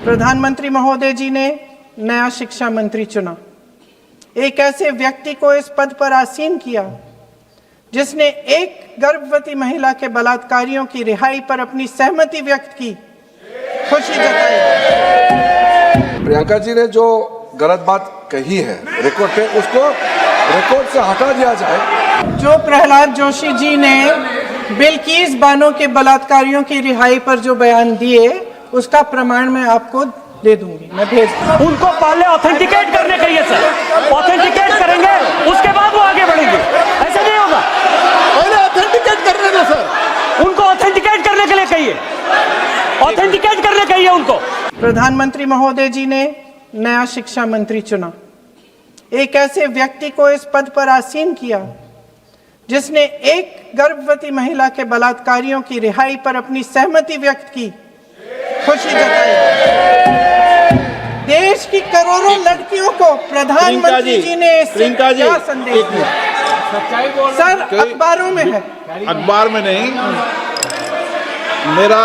प्रधानमंत्री महोदय जी ने नया शिक्षा मंत्री चुना। एक ऐसे व्यक्ति को इस पद पर आसीन किया जिसने एक गर्भवती महिला के बलात्कारियों की रिहाई पर अपनी सहमति व्यक्त की, खुशी जताई। प्रियंका जी ने जो गलत बात कही है रिकॉर्ड पे, उसको रिकॉर्ड से हटा दिया जाए। जो प्रहलाद जोशी जी ने बिल्किस बानो के बलात्कारियों की रिहाई पर जो बयान दिए, उसका प्रमाण मैं आपको दे दूंगी, मैं भेज दूंगी। उनको पहले ऑथेंटिकेट करने का ये सर, ऑथेंटिकेट करेंगे उसके बाद वो आगे बढ़ेंगे, ऐसे नहीं होगा। पहले ऑथेंटिकेट करने दो सर, उनको ऑथेंटिकेट करने के लिए कहिए, ऑथेंटिकेट करने कहिए उनको। प्रधानमंत्री महोदय जी ने नया शिक्षा मंत्री चुना। एक ऐसे व्यक्ति को इस पद पर आसीन किया जिसने एक गर्भवती महिला के बलात्कारियों की रिहाई पर अपनी सहमति व्यक्त की, खुशी जताई। देश की करोड़ों लड़कियों को प्रधानमंत्री जी ने इससे क्या संदेश दिया? सर, अखबारों में है, अखबार में नहीं। मेरा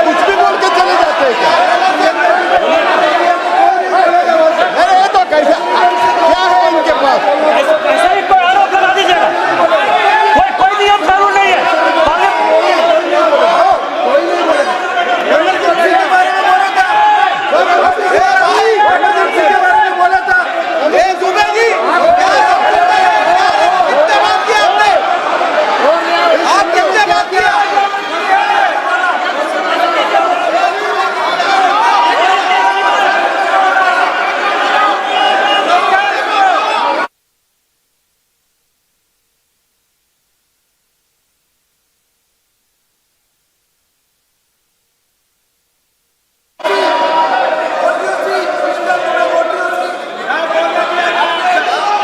कुछ भी बोल के चले जाते हैं क्या? अरे ये तो कैसा क्या है इनके पास? ऐसा ही कोई आरोप लगा दीजिएगा, कोई नियम कानून नहीं है।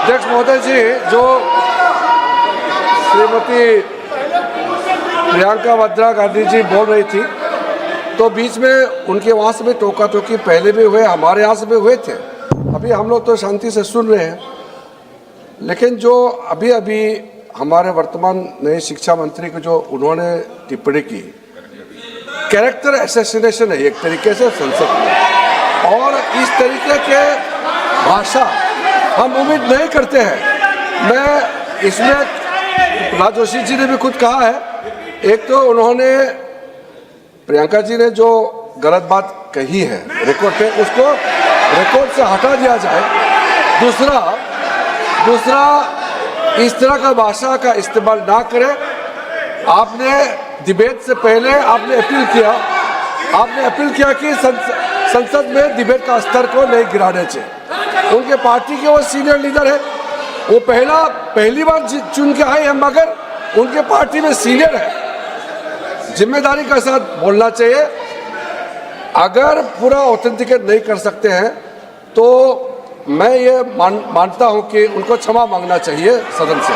अध्यक्ष महोदय जी, जो श्रीमती प्रियंका वाड्रा गांधी जी बोल रही थी, तो बीच में उनके वहाँ से भी टोका टोकी पहले भी हुए, हमारे यहाँ से भी हुए थे। अभी हम लोग तो शांति से सुन रहे हैं, लेकिन जो अभी अभी हमारे वर्तमान नए शिक्षा मंत्री को जो उन्होंने टिप्पणी की, कैरेक्टर असैसिनेशन है एक तरीके से संसद में, और इस तरीके के भाषा हम उम्मीद नहीं करते हैं। मैं इसमें प्रहलाद जोशी जी ने भी खुद कहा है, एक तो उन्होंने प्रियंका जी ने जो गलत बात कही है रिकॉर्ड पे, उसको रिकॉर्ड से हटा दिया जाए। दूसरा इस तरह का भाषा का इस्तेमाल ना करें। आपने डिबेट से पहले आपने अपील किया कि संसद में डिबेट का स्तर को नहीं गिराने चाहिए। उनके पार्टी के वो सीनियर लीडर है, वो पहली बार चुन के आए हैं, मगर उनके पार्टी में सीनियर है। जिम्मेदारी के साथ बोलना चाहिए। अगर पूरा ऑथेंटिकेट नहीं कर सकते हैं तो मैं ये मानता हूं कि उनको क्षमा मांगना चाहिए सदन से।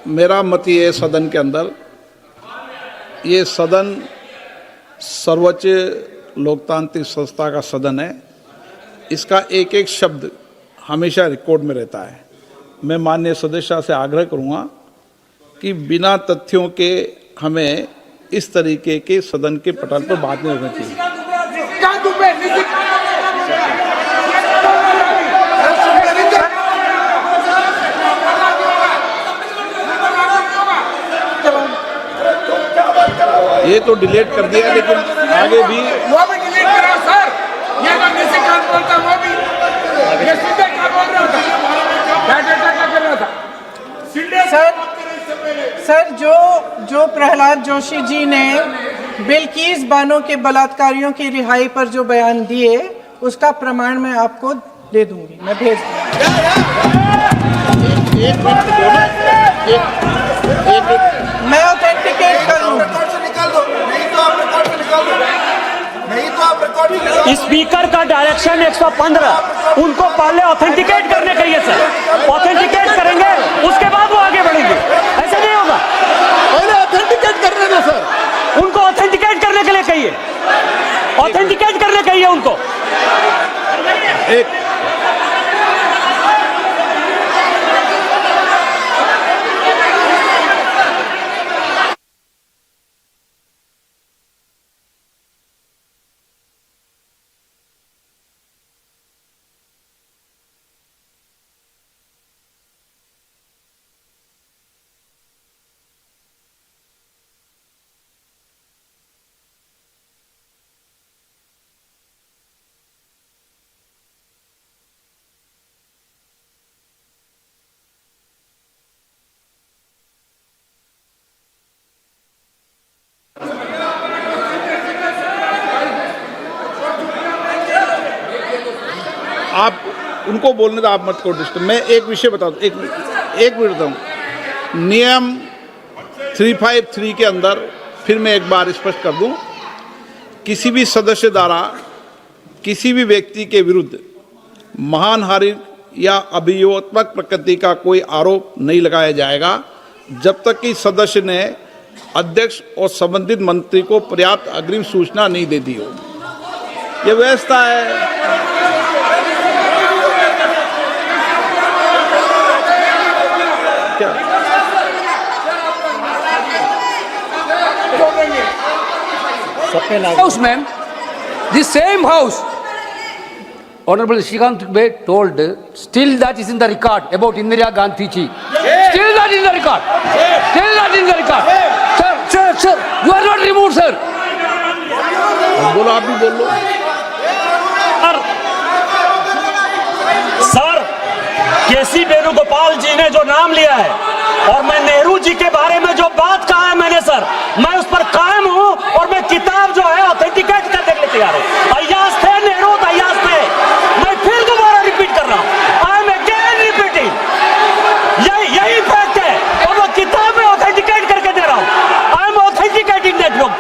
मेरा मत ये सदन के अंदर, ये सदन सर्वोच्च लोकतांत्रिक संस्था का सदन है, इसका एक एक शब्द हमेशा रिकॉर्ड में रहता है। मैं माननीय सदस्य से आग्रह करूंगा कि बिना तथ्यों के हमें इस तरीके के सदन के पटल पर बात नहीं होनी चाहिए। ये तो डिलीट कर दिया, लेकिन आगे भी वो भी डिलीट करा सर। ये तो किसी का बोलता, वो भी ये सीधे क्या बोल रहा था, डाटा क्या कर रहा था सर, जो प्रहलाद जोशी जी ने बिल्किस बानो के बलात्कारियों की रिहाई पर जो बयान दिए, उसका प्रमाण मैं आपको दे दूंगी, मैं भेज दूंगी। मैं ऑथेंटिकेट कर लूंगा। स्पीकर का डायरेक्शन 115, उनको पहले ऑथेंटिकेट करने का ये सर, ऑथेंटिकेट करेंगे उसके बाद वो आगे बढ़ेंगे, ऐसे नहीं होगा। पहले ऑथेंटिकेट करने दो सर, उनको ऑथेंटिकेट करने के लिए कहिए, ऑथेंटिकेट करने कहिए उनको। उनको बोलने दो, आप मत करो डिस्टर्ब। मैं एक विषय बता दूं, एक मिनट बताऊँ। नियम 353 के अंदर फिर मैं एक बार स्पष्ट कर दूं, किसी भी सदस्य द्वारा किसी भी व्यक्ति के विरुद्ध मानहानि या अभियोगात्मक प्रकृति का कोई आरोप नहीं लगाया जाएगा जब तक कि सदस्य ने अध्यक्ष और संबंधित मंत्री को पर्याप्त अग्रिम सूचना नहीं दे दी हो। यह व्यवस्था है। क्या House, ma'am, the same house, Honorable Shrikant Bey told, still that is in the record about Indira Gandhi ji. Still that is in the record. Still that is in the record. Sir, you are not removed, sir. बोलो, आप भी बोल लो। Sir, केसी वेणुगोपाल जी ने जो नाम लिया है और मैं नेहरू जी के बारे में जो बात कहा है मैंने, सर, मैं उस पर कायम हूं और मैं किताब जो है ऑथेंटिकेट करने के लिए तैयार हूं। अय्याज थे नेहरू, अय्याज थे। मैं फिर दोबारा रिपीट कर रहा हूं, आई एम अगेन रिपीटिंग, यही फैक्ट है और मैं किताब में ऑथेंटिकेट करके दे रहा हूं। I am authenticating that book.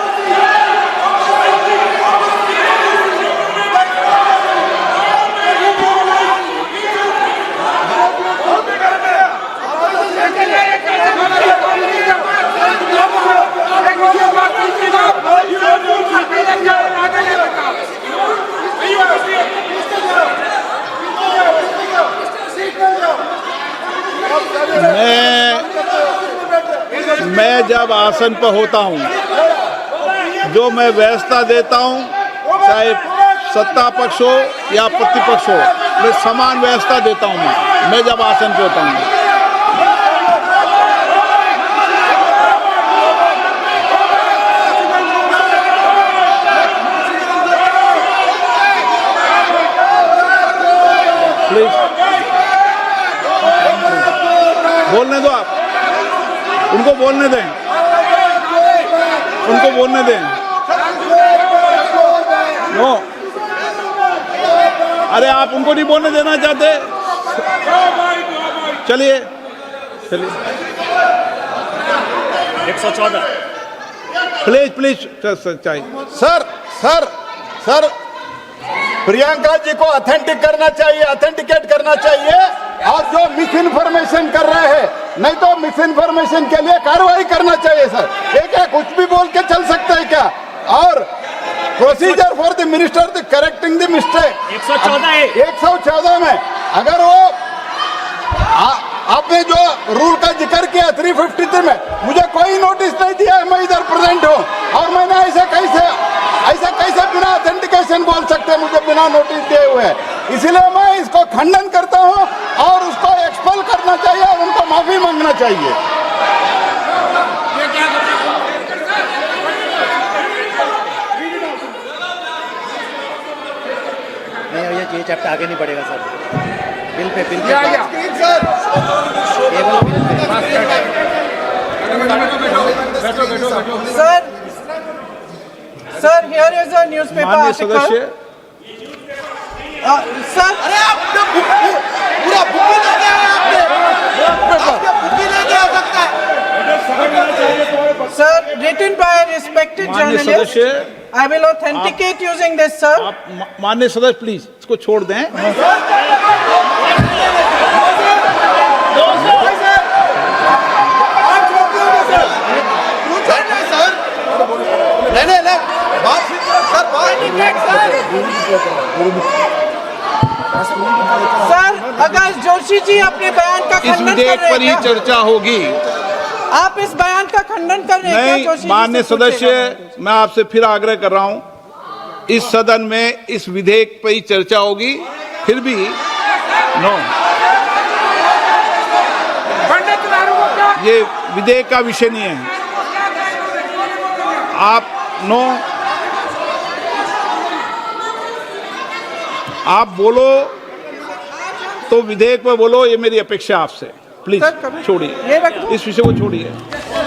मैं जब आसन पर होता हूं, जो मैं व्यवस्था देता हूं, चाहे सत्ता पक्ष हो या प्रतिपक्ष हो, मैं समान व्यवस्था देता हूं। मैं जब आसन पर होता हूं, प्लीज बोलने दो, आप उनको बोलने दें, उनको बोलने दें। नो, अरे आप उनको नहीं बोलने देना चाहते? चलिए 114 प्लीज चाहिए। सर प्रियंका जी को ऑथेंटिकेट करना चाहिए और जो मिस इन्फॉर्मेशन कर रहे हैं, नहीं तो मिस इन्फॉर्मेशन के लिए कार्रवाई करना चाहिए सर। क्या कुछ भी बोल के चल सकते हैं क्या? और procedure for the minister the correcting the mistake 114 में अगर वो आपने जो रूल का जिक्र किया 353 में, मुझे कोई नोटिस नहीं दिया है, मैं इधर प्रेजेंट हूँ और मैंने ऐसे कैसे बिना ऑथेंटिकेशन बोल सकते, मुझे बिना नोटिस दिए हुए। इसलिए मैं इसको खंडन करता हूँ और उसको एक्सपेल करना चाहिए और उनको माफी मांगना चाहिए। नहीं, ये चैप्टर आगे नहीं बढ़ेगा sir. Bill pay Sir, here is a newspaper माननीय article. सदस्य, Sir, अरे आप पूरा बुक लेके आए, आपने बुक लेके आ सकता है। sir, written by a respected माननीय journalist. सदस्य, I will authenticate using this, sir. आप माननीय सदस्य प्लीज इसको छोड़ दें। सर, अगर जोशी जी अपने बयान का इस खंडन कर विधेयक रहे पर ही हैं क्या? चर्चा होगी। आप इस बयान का खंडन कर रहे हैं क्या? नहीं, जोशी जी माननीय से पूछेगा। सदस्य, मैं आपसे फिर आग्रह कर रहा हूं, इस सदन में इस विधेयक पर ही चर्चा होगी। फिर भी नो, ये विधेयक का विषय नहीं है। आप नो, आप बोलो तो विधेयक पे बोलो, ये मेरी अपेक्षा आपसे। प्लीज सर, कभी- छोड़िए, ये रख दो। इस विषय को छोड़िए।